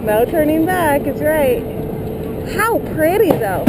No turning back, it's right. How pretty though.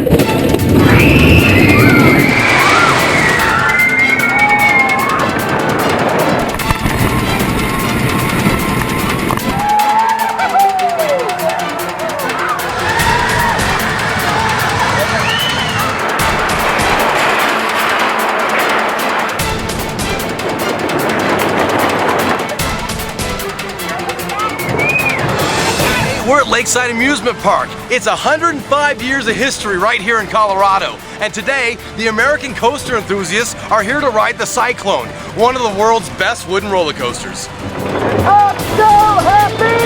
We're at Lakeside Amusement Park. It's 105 years of history right here in Colorado. And today, the American coaster enthusiasts are here to ride the Cyclone, one of the world's best wooden roller coasters. I'm so happy!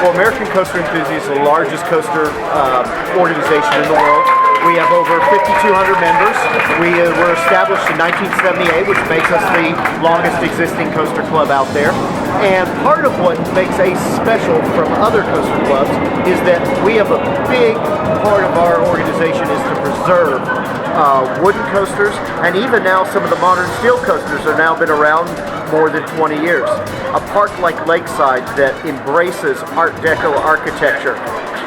Well, American Coaster Enthusiasts is the largest coaster organization in the world. We have over 5,200 members. We were established in 1978, which makes us the longest existing coaster club out there. And part of what makes ACE special from other coaster clubs is that we have a big part of our organization is to preserve wooden coasters, and even now some of the modern steel coasters have now been around more than 20 years. A park like Lakeside that embraces Art Deco architecture,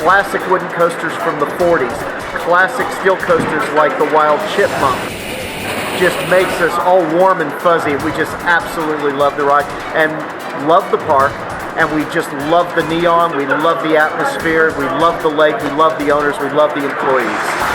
classic wooden coasters from the 40s, classic steel coasters like the Wild Chipmunk, just makes us all warm and fuzzy. We just absolutely love the ride and love the park, and we just love the neon, we love the atmosphere, we love the lake, we love the owners, we love the employees.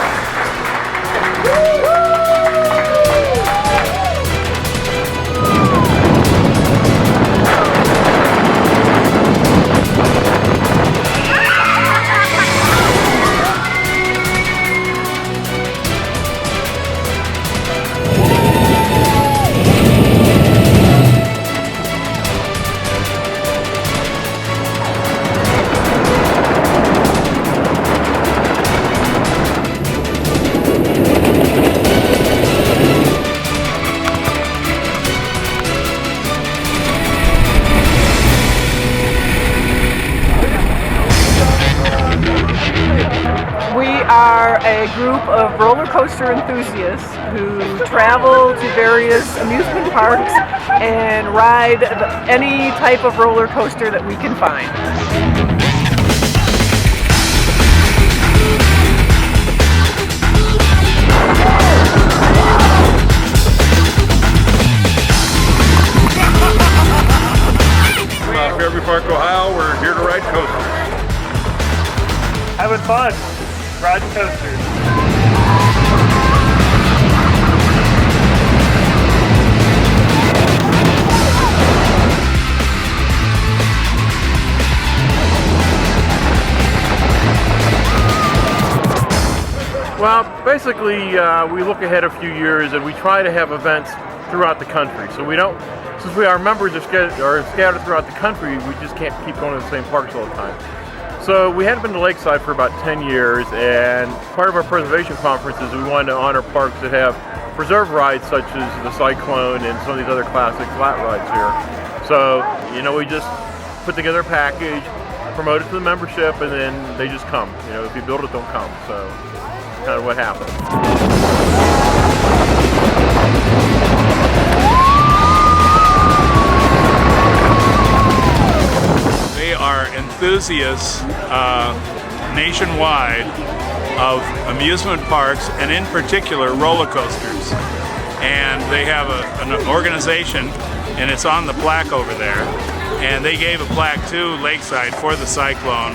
Are a group of roller coaster enthusiasts who travel to various amusement parks and ride any type of roller coaster that we can find. Fairview Park, Ohio, we're here to ride coasters. Having fun. Riding coasters. Well, basically, we look ahead a few years and we try to have events throughout the country. So we don't, since our members are scattered throughout the country, we just can't keep going to the same parks all the time. So we hadn't been to Lakeside for about 10 years, and part of our preservation conference is we wanted to honor parks that have preserved rides such as the Cyclone and some of these other classic flat rides here. So, we just put together a package, promote it to the membership, and then they just come. If you build it, they'll come. So that's kind of what happened. They are enthusiasts nationwide of amusement parks, and in particular roller coasters. And they have an organization, and it's on the plaque over there. And they gave a plaque to Lakeside for the Cyclone,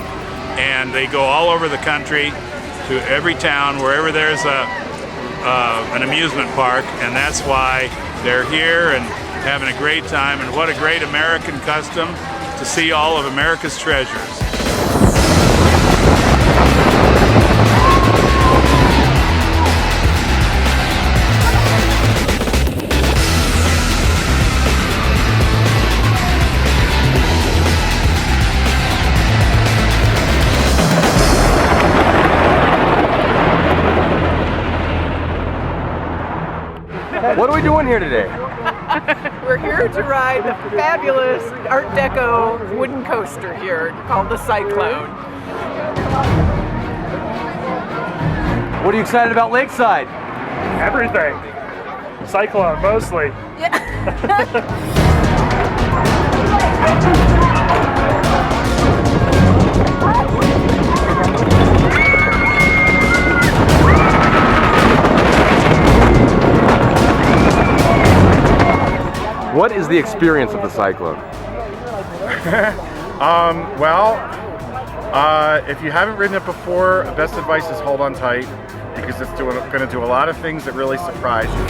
and they go all over the country to every town wherever there's an amusement park, and that's why they're here and having a great time. And what a great American custom to see all of America's treasures. What are we doing here today? We're here to ride the fabulous Art Deco wooden coaster here called the Cyclone. What are you excited about Lakeside? Everything. Cyclone, mostly. What is the experience of the Cyclone? If you haven't ridden it before, best advice is hold on tight, because it's going to do a lot of things that really surprise you.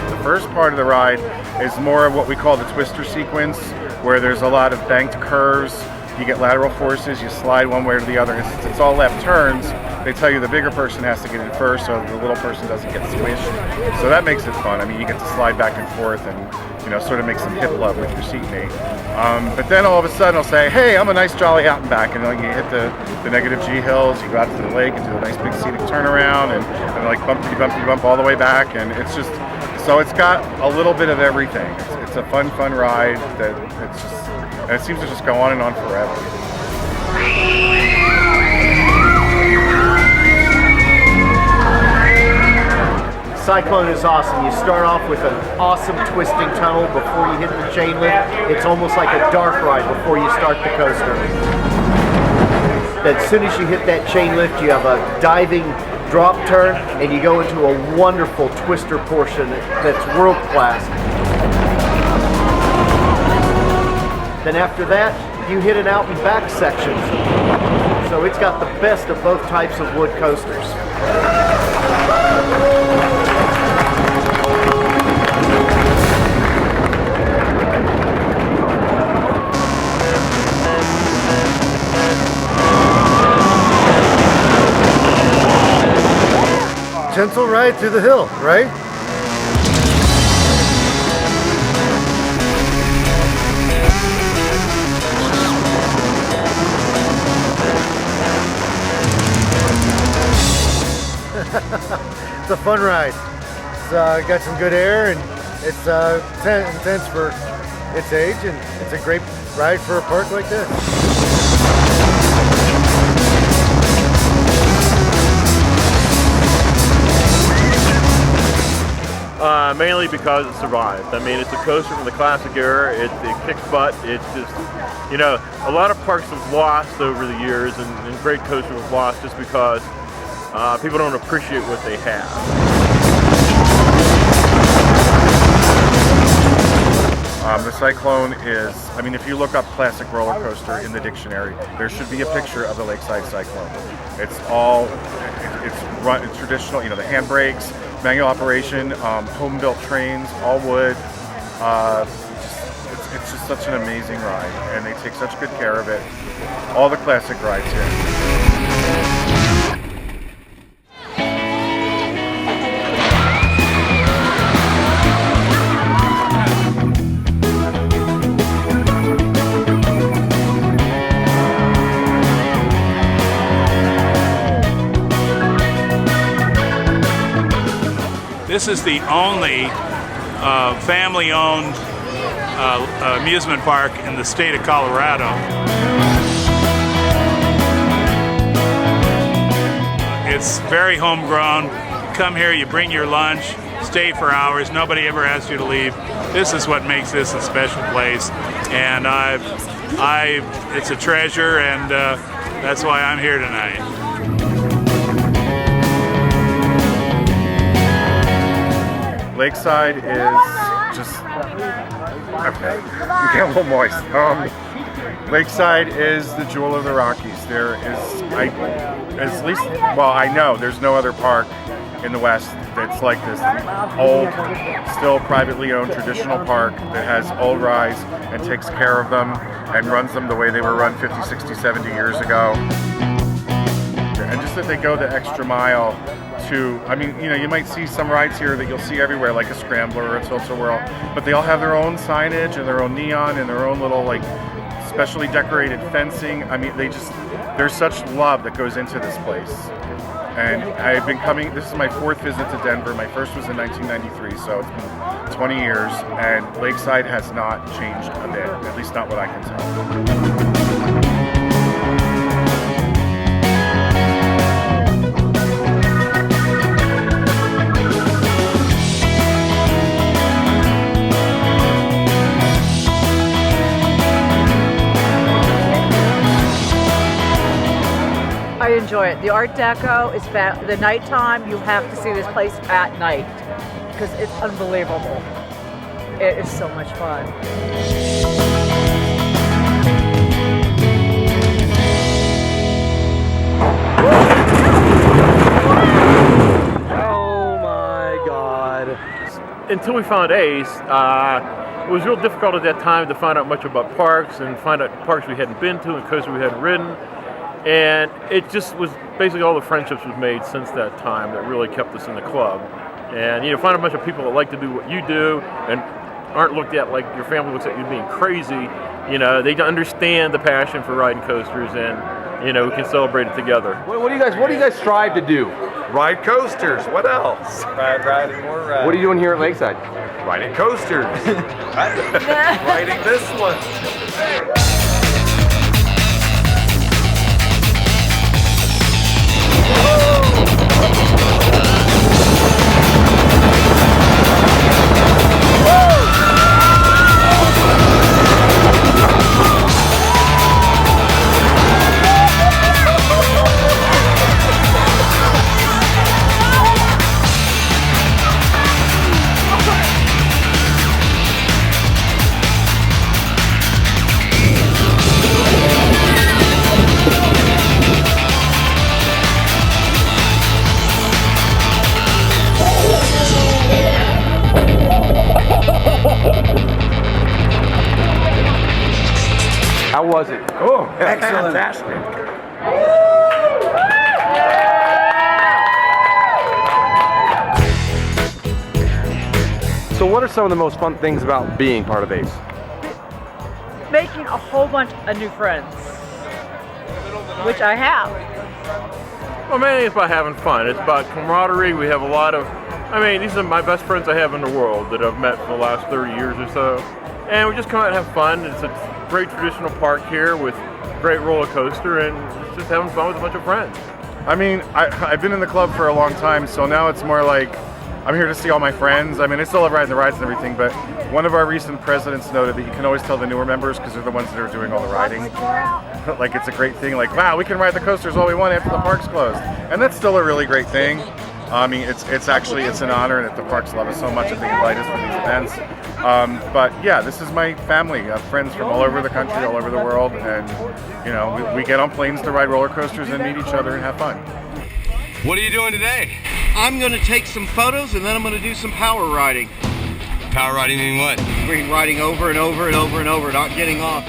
The first part of the ride is more of what we call the twister sequence, where there's a lot of banked curves. You get lateral forces, you slide one way or the other, and since it's all left turns, they tell you the bigger person has to get in first so the little person doesn't get squished. So that makes it fun. I mean, you get to slide back and forth and, you know, sort of make some hip love with your seatmate. But then all of a sudden I'll say, hey, I'm a nice jolly out and back, and then you hit the negative G hills, you go out to the lake and do a nice big scenic turnaround and like bumpy bump all the way back, and it's just, so it's got a little bit of everything. It's a fun ride that it's just, and it seems to just go on and on forever. Cyclone is awesome. You start off with an awesome twisting tunnel before you hit the chain lift. It's almost like a dark ride before you start the coaster. Then as soon as you hit that chain lift, you have a diving drop turn and you go into a wonderful twister portion that's world class. Then after that, you hit an out and back section. So it's got the best of both types of wood coasters. Gentle ride through the hill, right? It's a fun ride. It's got some good air, and it's intense for its age, and it's a great ride for a park like this. Mainly because it survived. I mean, it's a coaster from the classic era. It kicks butt. It's just, you know, a lot of parks have lost over the years, and great coasters have lost just because people don't appreciate what they have. The Cyclone is, I mean, if you look up classic roller coaster in the dictionary, there should be a picture of the Lakeside Cyclone. It's all, it's traditional, you know, the handbrakes, manual operation, home-built trains, all wood. It's just such an amazing ride, and they take such good care of it. All the classic rides here. This is the only family-owned amusement park in the state of Colorado. It's very homegrown. Come here, you bring your lunch, stay for hours, nobody ever asks you to leave. This is what makes this a special place, and it's a treasure, and that's why I'm here tonight. Lakeside is just, okay, you get a little moist. Lakeside is the jewel of the Rockies. There is, at least, well, I know there's no other park in the West that's like this. Old, still privately owned traditional park that has old rides and takes care of them and runs them the way they were run 50, 60, 70 years ago. And just that they go the extra mile to, I mean, you know, you might see some rides here that you'll see everywhere, like a Scrambler or a Tilt-A-Whirl, but they all have their own signage and their own neon and their own little, like, specially decorated fencing. I mean, there's such love that goes into this place. And I've been coming, this is my fourth visit to Denver. My first was in 1993, so it's been 20 years, and Lakeside has not changed a bit, at least not what I can tell. enjoy it. The Art Deco is the nighttime. You have to see this place at night because it's unbelievable. It is so much fun. Oh my God. Until we found Ace, it was real difficult at that time to find out much about parks and find out parks we hadn't been to and coasters we hadn't ridden. And it just was basically all the friendships we've made since that time that really kept us in the club. And you know, find a bunch of people that like to do what you do and aren't looked at like your family looks at you being crazy. You know, they understand the passion for riding coasters, and you know, we can celebrate it together. What do you guys strive to do? Ride coasters. What else? Ride and more ride. What are you doing here at Lakeside? Riding coasters. Riding this one. How was it? Oh, excellent. Fantastic. So what are some of the most fun things about being part of Ace? Making a whole bunch of new friends, which I have. Well, mainly it's about having fun. It's about camaraderie. We have a lot of, these are my best friends I have in the world that I've met for the last 30 years or so. And we just come out and have fun. It's a great traditional park here with great roller coaster, and it's just having fun with a bunch of friends. I mean, I've been in the club for a long time, so now it's more like I'm here to see all my friends. I mean, I still love riding the rides and everything, but one of our recent presidents noted that you can always tell the newer members because they're the ones that are doing all the riding. Like, it's a great thing. Like, wow, we can ride the coasters all we want after the park's closed. And that's still a really great thing. I mean, it's an honor that the parks love us so much that they invite us for these events. But yeah, this is my family. I have friends from all over the country, all over the world, and you know, we get on planes to ride roller coasters and meet each other and have fun. What are you doing today? I'm going to take some photos and then I'm going to do some power riding. Power riding meaning what? Riding over and over and over and over, not getting off.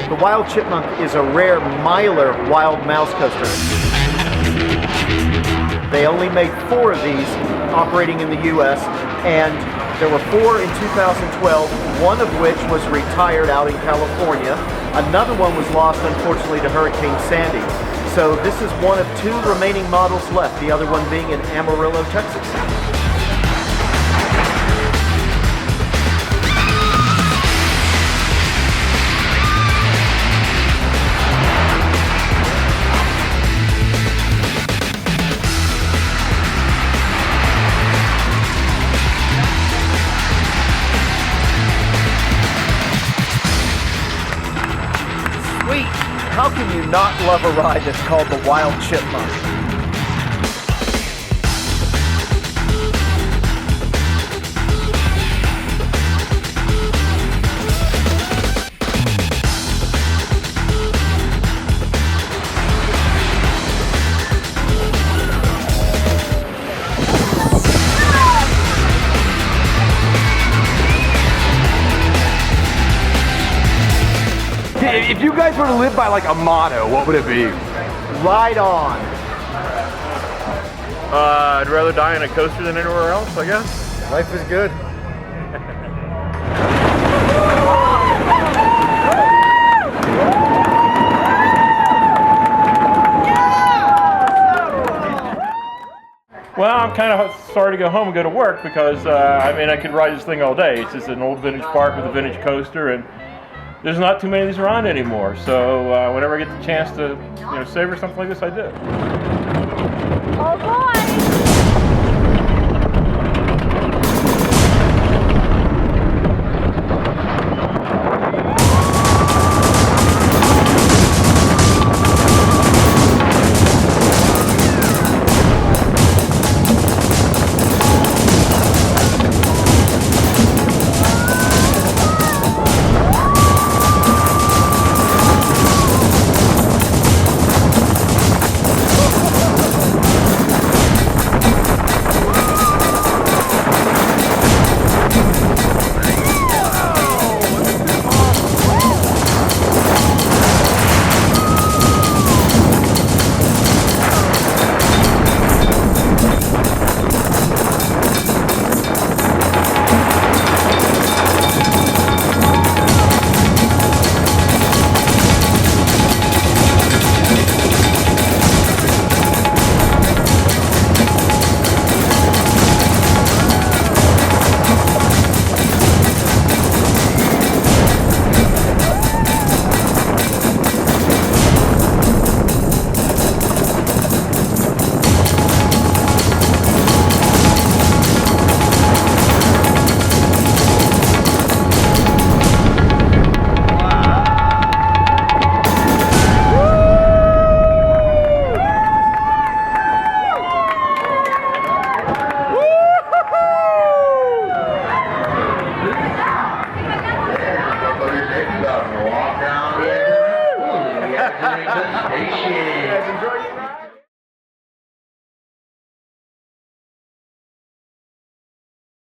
The Wild Chipmunk is a rare miler wild mouse coaster. They only made 4 of these operating in the US, and there were 4 in 2012, one of which was retired out in California. Another one was lost, unfortunately, to Hurricane Sandy. So this is one of 2 remaining models left, the other one being in Amarillo, Texas. How can you not love a ride that's called the Wild Chipmunk? If you guys were to live by like a motto, what would it be? Ride on. I'd rather die on a coaster than anywhere else, I guess. Life is good. Well, I'm kind of sorry to go home and go to work because, I mean, I could ride this thing all day. It's just an old vintage park with a vintage coaster, and there's not too many of these around anymore. So whenever I get the chance to, savor something like this, I do. Oh boy! Walk down the station.